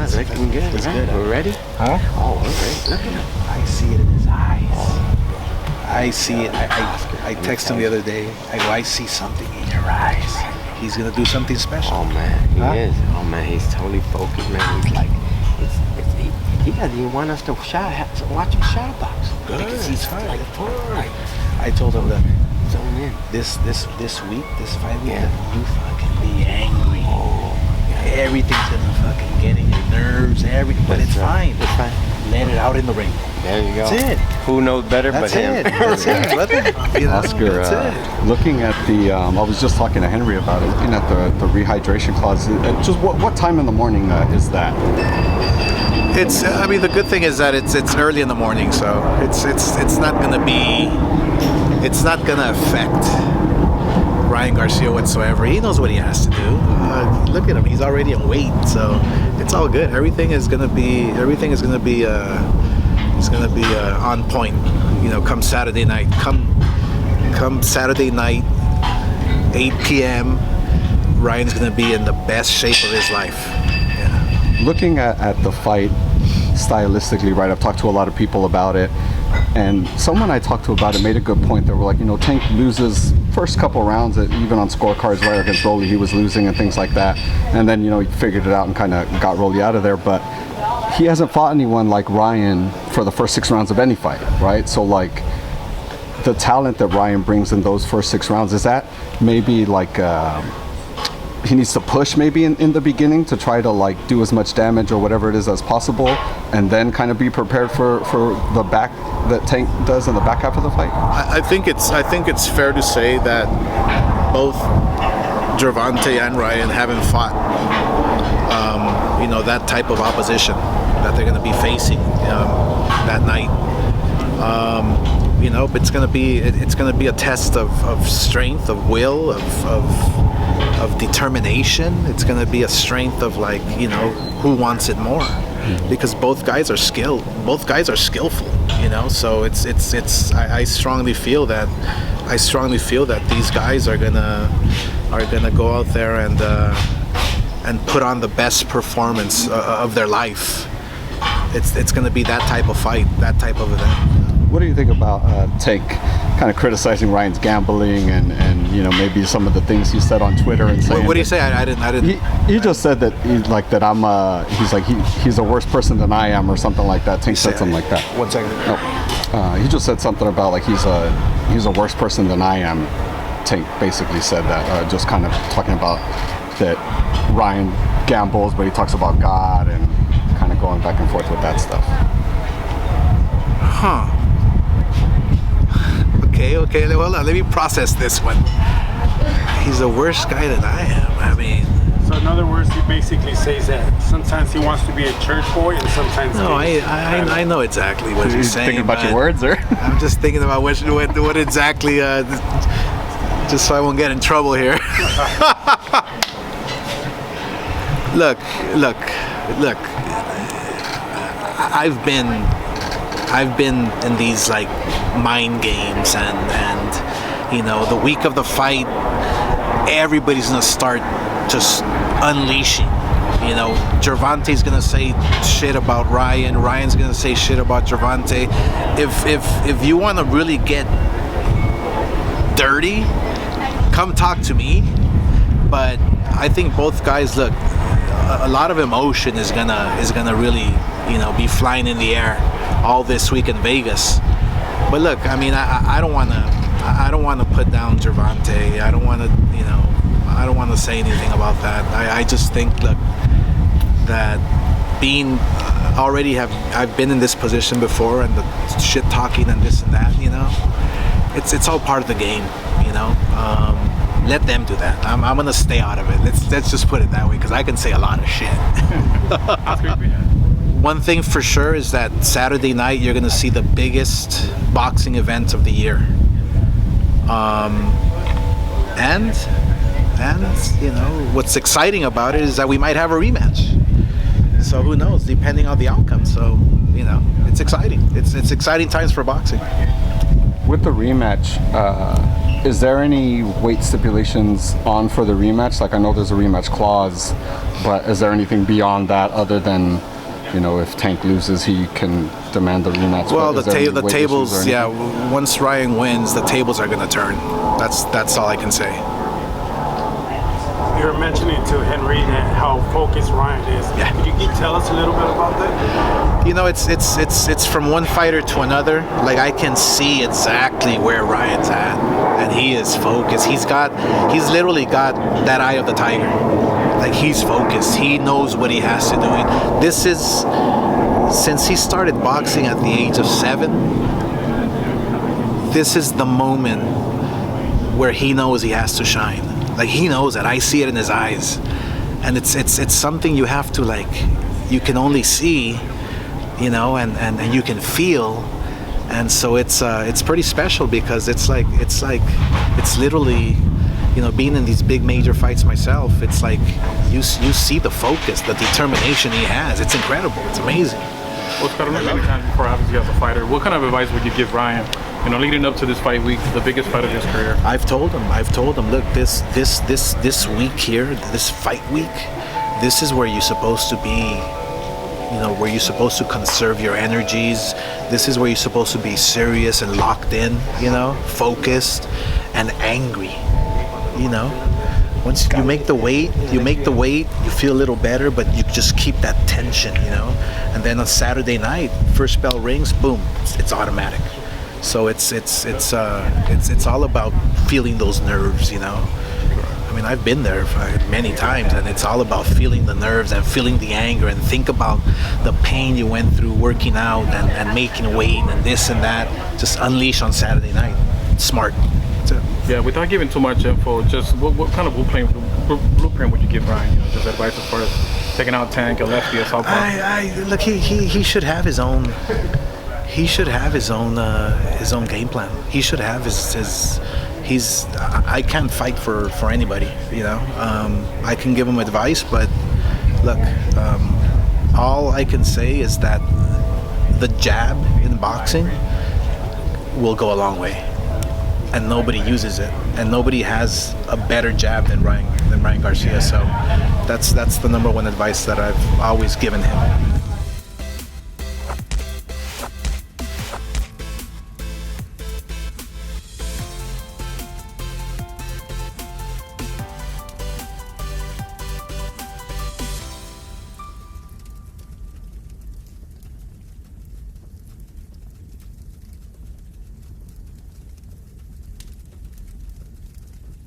It's looking good. It's right? good. We're ready? Huh? Oh, okay. Look at him. I see it in his eyes. I see it. I texted him the other day. I see something in your eyes. He's gonna do something special. Oh man, he is. Oh man, he's totally focused, man. He's like, he doesn't even want us to watch him shadow box. Good. Because he's like, I told him that zone in. this week, this fight week, Yeah. you fucking be angry. Oh, Everything's gonna fucking get in your nerves, everything. But it's fine. It's fine. Let it out in the ring. There you go. That's it. Who knows better That's but him? it. That's it. Let them, Oscar, that's it. looking at the, I was just talking to Henry about it, looking at the rehydration clause, just what time in the morning is that? It's. I mean, the good thing is that it's early in the morning, so it's not gonna be. It's not gonna affect Ryan Garcia whatsoever. He knows what he has to do. Look at him; he's already in weight, so it's all good. Everything is gonna be. On point. You know, come Saturday night. Come Saturday night, 8 p.m. Ryan's gonna be in the best shape of his life. Yeah. Looking at the fight stylistically, right? I've talked to a lot of people about it, and someone I talked to about it made a good point. They were like, Tank loses first couple rounds, even on scorecards, right, against Rolly, he was losing and things like that, and then he figured it out and kind of got Rolly out of there. But he hasn't fought anyone like Ryan for the first 6 rounds of any fight, right? So like the talent that Ryan brings in those first 6 rounds, is that maybe like he needs to push maybe in the beginning to try to like do as much damage or whatever it is as possible, and then kind of be prepared for the back that Tank does in the back half of the fight? I think it's fair to say that both Gervonta and Ryan haven't fought that type of opposition that they're going to be facing that night. But it's going to be a test of strength, of will, of determination. It's going to be a strength of who wants it more, because both guys are skilled. Both guys are skillful. So I strongly feel that these guys are gonna go out there and put on the best performance of their life. It's gonna be that type of fight, that type of event. What do you think about Tank kind of criticizing Ryan's gambling and maybe some of the things he said on Twitter and saying? What do you say? I didn't. He just said that he's a worse person than I am or something like that. Tank said something like that. 1 second. No, he just said something about like he's a worse person than I am. Tank basically said that, just kind of talking about that Ryan gambles, but he talks about God and kind of going back and forth with that stuff. Huh. Okay, well, let me process this one. He's a worse guy than I am. I mean... So in other words, he basically says that sometimes he wants to be a church boy and sometimes... No, I know exactly what you're saying. Thinking about your words, or? I'm just thinking about what exactly, just so I won't get in trouble here. Look. I've been in these like mind games and the week of the fight, everybody's gonna start just unleashing. Gervonta's gonna say shit about Ryan. Ryan's gonna say shit about Gervonta. If you want to really get dirty, come talk to me. But I think both guys, look, a lot of emotion is gonna really be flying in the air all this week in Vegas. But look, I mean, I don't want to put down Gervonta. I don't want to say anything about that. I just think, look, that I've been in this position before, and the shit talking and this and that, it's all part of the game, let them do that. I'm gonna stay out of it. Let's just put it that way, because I can say a lot of shit. One thing for sure is that Saturday night you're gonna see the biggest boxing event of the year, and what's exciting about it is that we might have a rematch. So who knows, depending on the outcome. So it's exciting. It's exciting times for boxing. With the rematch, is there any weight stipulations on for the rematch? Like, I know there's a rematch clause, but is there anything beyond that other than, you know, if Tank loses, he can demand the rematch? Well, But the is there any weight tables, issues or yeah. anything? Once Ryan wins, the tables are gonna turn. That's all I can say. You were mentioning to Henry that how focused Ryan is. Yeah. Could you tell us a little bit about that? You know, it's from one fighter to another. Like, I can see exactly where Ryan's at, and he is focused. He's literally got that eye of the tiger. Like, he's focused. He knows what he has to do. This is, since he started boxing at the age of 7, this is the moment where he knows he has to shine. Like, he knows it. I see it in his eyes, and it's something you have to, like, you can only see, you know, and you can feel, and so it's pretty special because it's literally, you know, being in these big major fights myself, it's like you see the focus, the determination he has. It's incredible. It's amazing. Oscar, many times before, obviously, as a fighter, what kind of advice would you give Ryan? You know, leading up to this fight week, the biggest fight of his career. I've told him, look, this week here, this fight week, this is where you're supposed to be, you know, where you're supposed to conserve your energies. This is where you're supposed to be serious and locked in, you know, focused and angry, you know. Once you make the weight, you feel a little better, but you just keep that tension, you know. And then on Saturday night, first bell rings, boom, it's automatic. So it's all about feeling those nerves, you know. I mean, I've been there many times, and it's all about feeling the nerves and feeling the anger, and think about the pain you went through working out and making weight and this and that. Just unleash on Saturday night. Smart. That's it. Yeah, without giving too much info, just what kind of blueprint would you give Ryan? You know, just advice as far as taking out Tank, a lefty, a southpaw. Look, he should have his own. He should have his own game plan. He should have his. I can't fight for anybody, you know. I can give him advice, but look, all I can say is that the jab in boxing will go a long way, and nobody uses it, and nobody has a better jab than Ryan Garcia. So that's the number one advice that I've always given him.